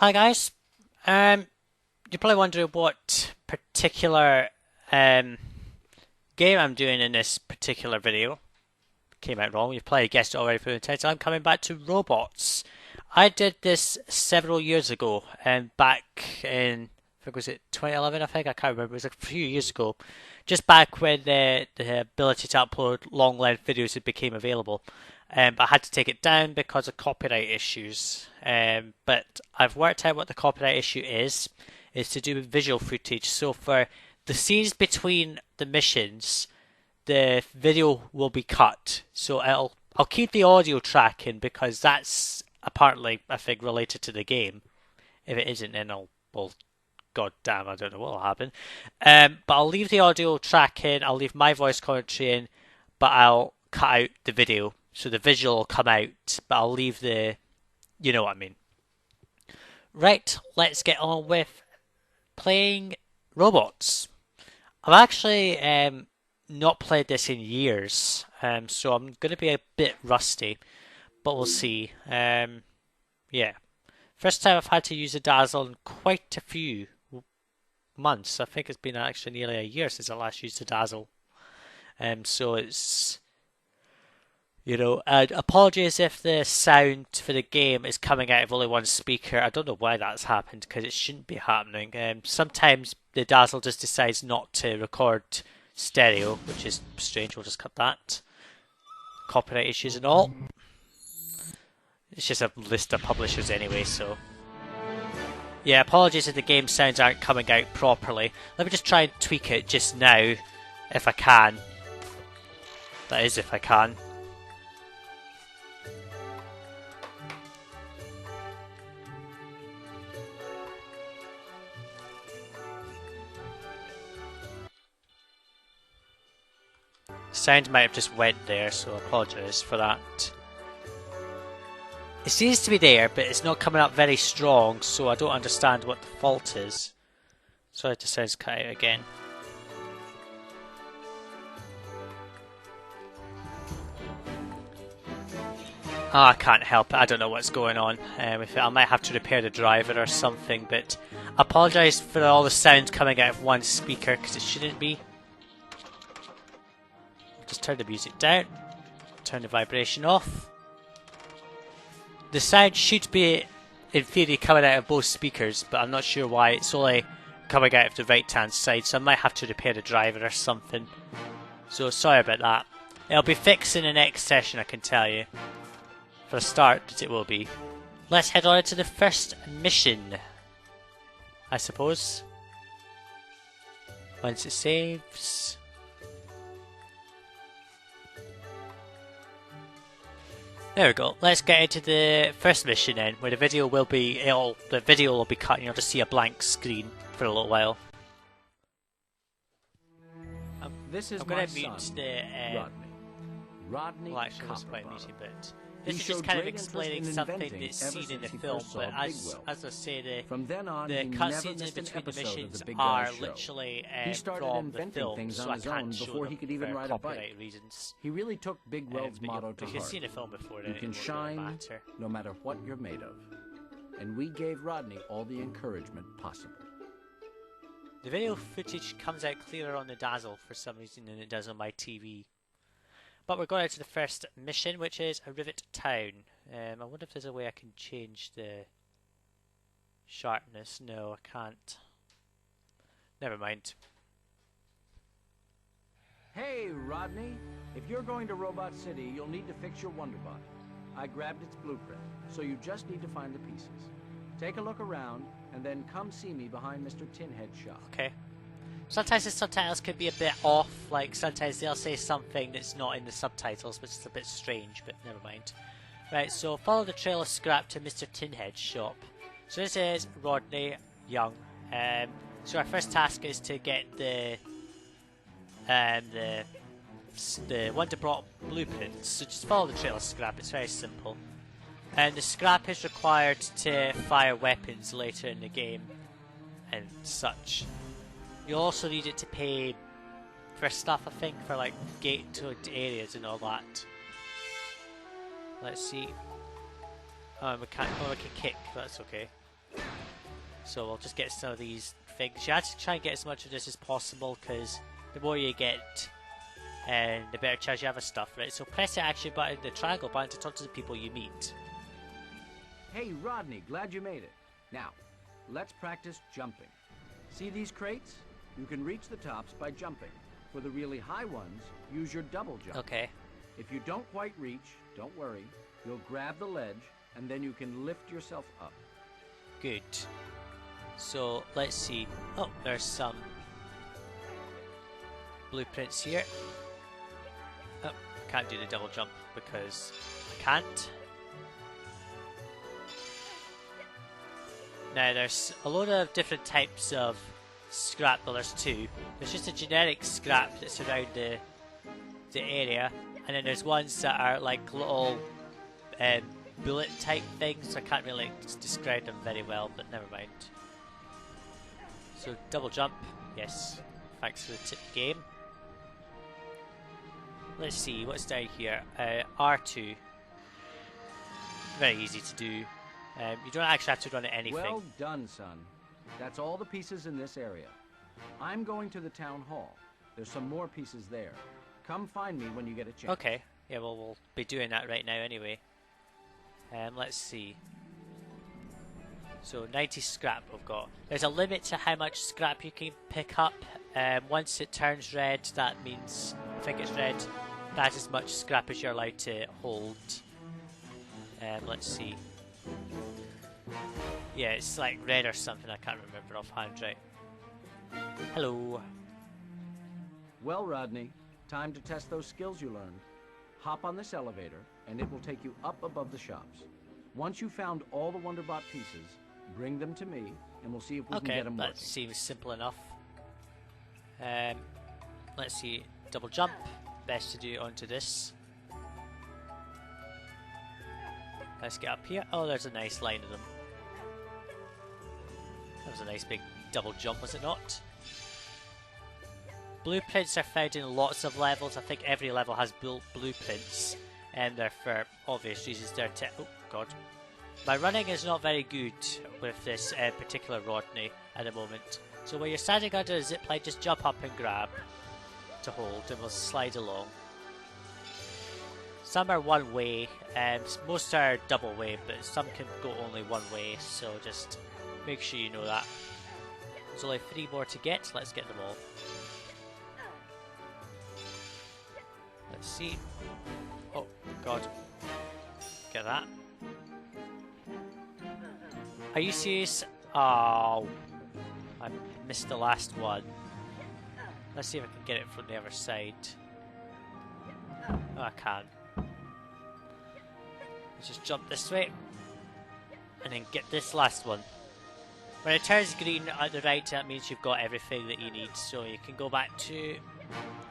Hi guys. You're probably wondering what particular um, game I'm doing in this particular video. Came out wrong. You've probably guessed it already from the title. I'm coming back to robots. I did this several years ago, and back in I think was it 2011. I think I can't remember. It was a few years ago, just back when the ability to upload long length videos had became available. But I had to take it down because of copyright issues. But I've worked out what the copyright issue is. It's to do with visual footage. So for the scenes between the missions, the video will be cut. So I'll keep the audio track in because that's apparently I think related to the game. If it isn't, then well, god damn, I don't know what will happen. But I'll leave the audio track in. I'll leave my voice commentary in, but I'll cut out the video. So the visual will come out, but I'll leave you know what I mean. Right, let's get on with playing robots. I've actually not played this in years, so I'm going to be a bit rusty, but we'll see. Yeah, first time I've had to use a dazzle in quite a few months. I think it's been actually nearly a year since I last used a dazzle. So it's apologies if the sound for the game is coming out of only one speaker. I don't know why that's happened because it shouldn't be happening. Sometimes the Dazzle just decides not to record stereo, which is strange. We'll just cut that. Copyright issues and all. It's just a list of publishers anyway, so. Yeah, apologies if the game sounds aren't coming out properly. Let me just try and tweak it just now, if I can. That is, if I can. Sound might have just went there, so I apologise for that. It seems to be there, but it's not coming up very strong, so I don't understand what the fault is. Sorry to sound cut out again. Oh, I can't help it. I don't know what's going on with it. I might have to repair the driver or something, but I apologise for all the sound coming out of one speaker, because it shouldn't be. Just turn the music down, turn the vibration off. The sound should be, in theory, coming out of both speakers, but I'm not sure why it's only coming out of the right hand side, so I might have to repair the driver or something. So sorry about that. It'll be fixed in the next session, I can tell you. For a start, it will be. Let's head on to the first mission, I suppose. Once it saves. There we go. Let's get into the first mission then, where the video will be cut and you'll just see a blank screen for a little while. This is I'm going my to mute son, the Rodney well, actually, that's quite muted, Copperbottom. but He this is just showed kind of great interest explaining in something inventing that's ever seen in the since he film. first saw But Big as Wheel. I say, From then on, the he never cutscenes in missed an between the episode of missions the Big are Guy Show. literally He started from the inventing film, things so on I his can't own show before them he could even for ride a bike. copyright reasons. He really took Big Well's But motto to if you've heart. seen the film before, then You it can won't really shine matter. no matter what you're made of. And we gave Rodney all the encouragement possible. The video footage comes out clearer on the Dazzle for some reason than it does on my TV. But we're going out to the first mission, which is a Rivet Town. I wonder if there's a way I can change the sharpness. No, I can't. Never mind. Hey, Rodney. If you're going to Robot City, you'll need to fix your Wonderbot. I grabbed its blueprint, so you just need to find the pieces. Take a look around, and then come see me behind Mr. Tinhead's shop. Okay. Sometimes the subtitles can be a bit off, like sometimes they'll say something that's not in the subtitles, which is a bit strange, but never mind. Right, so follow the trail of scrap to Mr. Tinhead's shop. So this is Rodney Young. So our first task is to get the Wonderbot blueprints. So just follow the trail of scrap, it's very simple. And the scrap is required to fire weapons later in the game and such. You'll also need it to pay for stuff, I think, for like gated areas and all that. Let's see. Oh, we can kick, that's okay. So we'll just get some of these things. You have to try and get as much of this as possible, because the more you get, the better chance you have of stuff, right? So press the action button, the triangle button, to talk to the people you meet. Hey, Rodney, glad you made it. Now, let's practice jumping. See these crates? You can reach the tops by jumping. For the really high ones, use your double jump. Okay. If you don't quite reach, don't worry. You'll grab the ledge, and then you can lift yourself up. Good. So let's see. Oh, there's some blueprints here. Oh, can't do the double jump because I can't. Now there's a load of different types of scrap. Well, there's two. There's just a generic scrap that's around the area, and then there's ones that are like little bullet type things. I can't really describe them very well, but never mind. So double jump, yes. Thanks for the tip, game. Let's see what's down here. R2. Very easy to do. You don't actually have to run at anything. Well done, son. That's all the pieces in this area. I'm going to the town hall. There's some more pieces there. Come find me when you get a chance. Okay. Yeah, well, we'll be doing that right now anyway. Let's see. So 90 scrap we've got. There's a limit to how much scrap you can pick up. Once it turns red, that means, I think it's red, that's as much scrap as you're allowed to hold. Let's see. Yeah, it's like red or something, I can't remember offhand, right? Hello. Well, Rodney, time to test those skills you learned. Hop on this elevator, and it will take you up above the shops. Once you've found all the Wonderbot pieces, bring them to me, and we'll see if we can get them working. Okay, that seems simple enough. Let's see, double jump. Best to do it onto this. Let's get up here. Oh, there's a nice line of them. That was a nice big double jump, was it not? Blueprints are found in lots of levels. I think every level has blueprints, and they're for obvious reasons. They're oh god, my running is not very good with this particular Rodney at the moment. So when you're standing under a zip line, just jump up and grab to hold, and we'll slide along. Some are one way, and most are double way, but some can go only one way. So just make sure you know that. There's only 3 more to get. Let's get them all. Let's see. Oh, God. Get that. Are you serious? Oh. I missed the last one. Let's see if I can get it from the other side. Oh, I can. Let's just jump this way. And then get this last one. When it turns green at the right, that means you've got everything that you need. So you can go back to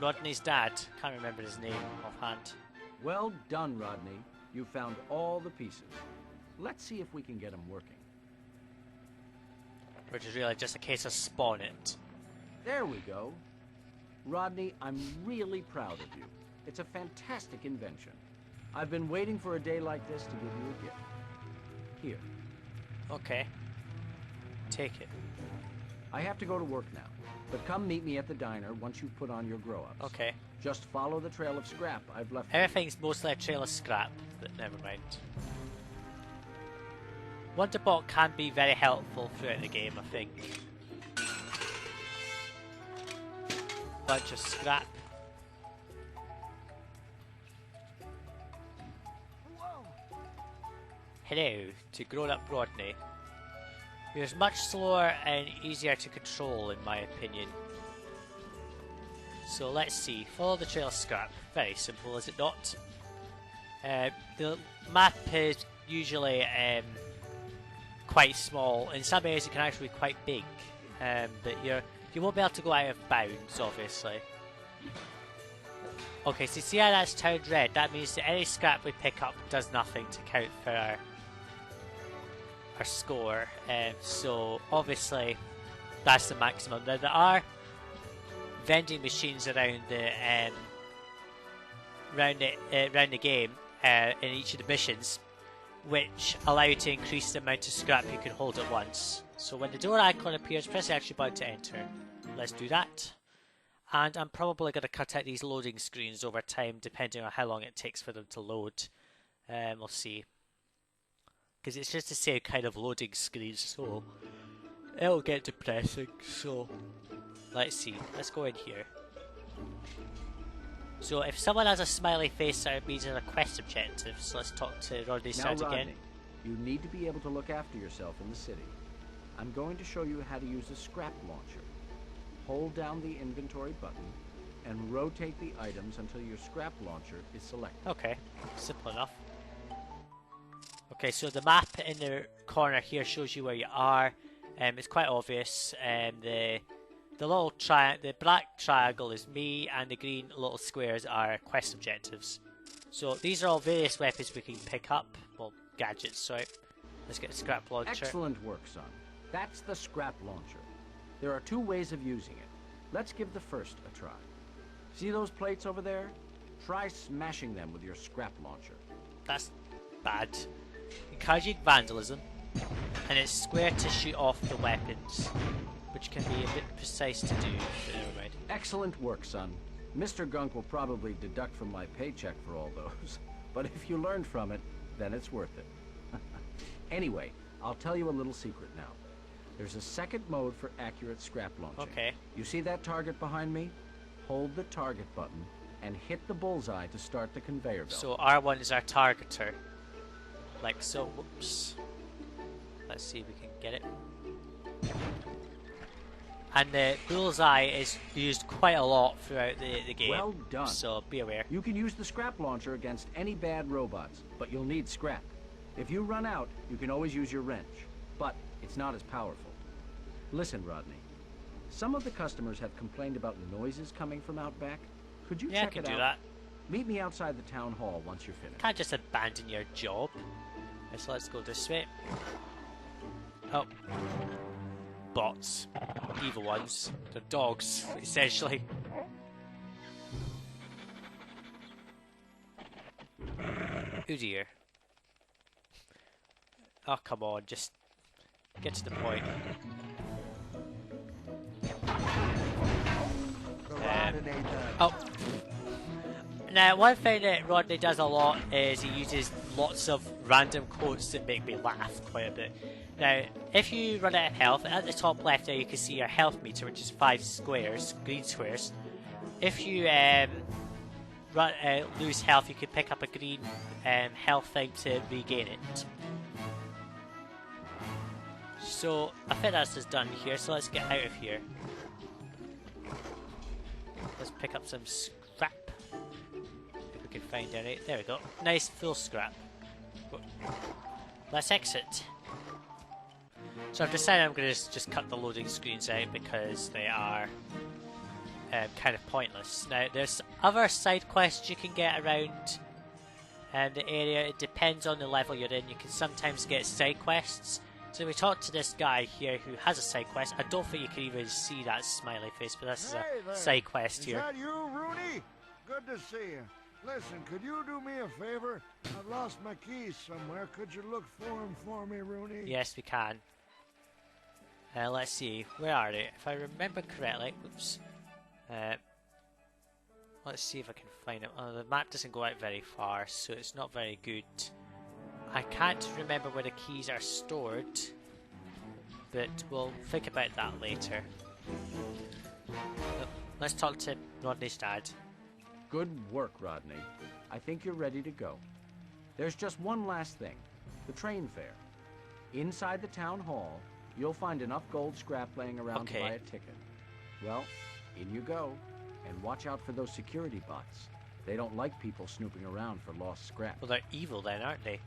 Rodney's dad. Can't remember his name offhand. Well done, Rodney. You found all the pieces. Let's see if we can get them working. Which is really just a case of spawn it. There we go. Rodney, I'm really proud of you. It's a fantastic invention. I've been waiting for a day like this to give you a gift. Here. Okay. Take it. I have to go to work now, but come meet me at the diner once you put on your grow-ups. Okay. Just follow the trail of scrap I've left. Everything's mostly a trail of scrap, but never mind. Wonderbot can be very helpful throughout the game, I think. Bunch of scrap. Hello to grown-up Rodney. He was much slower and easier to control, in my opinion. So let's see. Follow the trail of scrap. Very simple, is it not? The map is usually quite small. In some areas it can actually be quite big, but you won't be able to go out of bounds, obviously. Okay, so see how that's turned red? That means that any scrap we pick up does nothing to count for our score. So obviously that's the maximum. Now there are vending machines around the game in each of the missions, which allow you to increase the amount of scrap you can hold at once. So when the door icon appears, press the action button to enter. Let's do that. And I'm probably going to cut out these loading screens over time, depending on how long it takes for them to load. We'll see. Because it's just the same kind of loading screens, so it'll get depressing. So let's see. Let's go in here. So if someone has a smiley face, that means it's a quest objective. So let's talk to Rodney Start again. You need to be able to look after yourself in the city. I'm going to show you how to use a scrap launcher. Hold down the inventory button and rotate the items until your scrap launcher is selected. Okay, simple enough. Okay, so the map in the corner here shows you where you are. It's quite obvious. The little the black triangle is me, and the green little squares are quest objectives. So these are all various weapons we can pick up. Well, gadgets, sorry. Let's get a scrap launcher. Excellent work, son. That's the scrap launcher. There are two ways of using it. Let's give the first a try. See those plates over there? Try smashing them with your scrap launcher. That's bad. Encouraging vandalism, and it's square to shoot off the weapons, which can be a bit precise to do, but never mind. Excellent work, son. Mr. Gunk will probably deduct from my paycheck for all those, but if you learned from it, then it's worth it. Anyway, I'll tell you a little secret now. There's a second mode for accurate scrap launching. Okay. You see that target behind me? Hold the target button and hit the bullseye to start the conveyor belt. So R1 is our targeter. Like so. Whoops. Let's see if we can get it. And the bullseye is used quite a lot throughout the game. Well done. So be aware. You can use the scrap launcher against any bad robots, but you'll need scrap. If you run out, you can always use your wrench, but it's not as powerful. Listen, Rodney. Some of the customers have complained about noises coming from out back. Could you check it out? Yeah, I can do that. Meet me outside the town hall once you're finished. Can't just abandon your job. So let's go this way. Oh. Bots. Evil ones. They're dogs, essentially. Oh dear. Oh, come on, just get to the point. Oh. Now, one thing that Rodney does a lot is he uses lots of random quotes that make me laugh quite a bit. Now, if you run out of health, at the top left there you can see your health meter, which is 5 squares, green squares. If you lose health, you can pick up a green health thing to regain it. So, I think that's just done here, so let's get out of here. Let's pick up some scrap. If we can find any. There we go. Nice full scrap. Let's exit. So I've decided I'm going to just cut the loading screens out because they are kind of pointless. Now, there's other side quests you can get around the area. It depends on the level you're in. You can sometimes get side quests. So we talked to this guy here who has a side quest. I don't think you can even see that smiley face, but this is a side quest here. Is that you, Rooney? Good to see you. Listen, could you do me a favor? I've lost my keys somewhere. Could you look for them for me, Rooney? Yes, we can. Let's see. Where are they? If I remember correctly... Oops. Let's see if I can find them. Oh, the map doesn't go out very far, so it's not very good. I can't remember where the keys are stored, but we'll think about that later. Let's talk to Rodney's dad. Good work, Rodney. I think you're ready to go. There's just one last thing. The train fare. Inside the town hall, you'll find enough gold scrap laying around to buy a ticket. Well, in you go. And watch out for those security bots. They don't like people snooping around for lost scrap. Well, they're evil then, aren't they?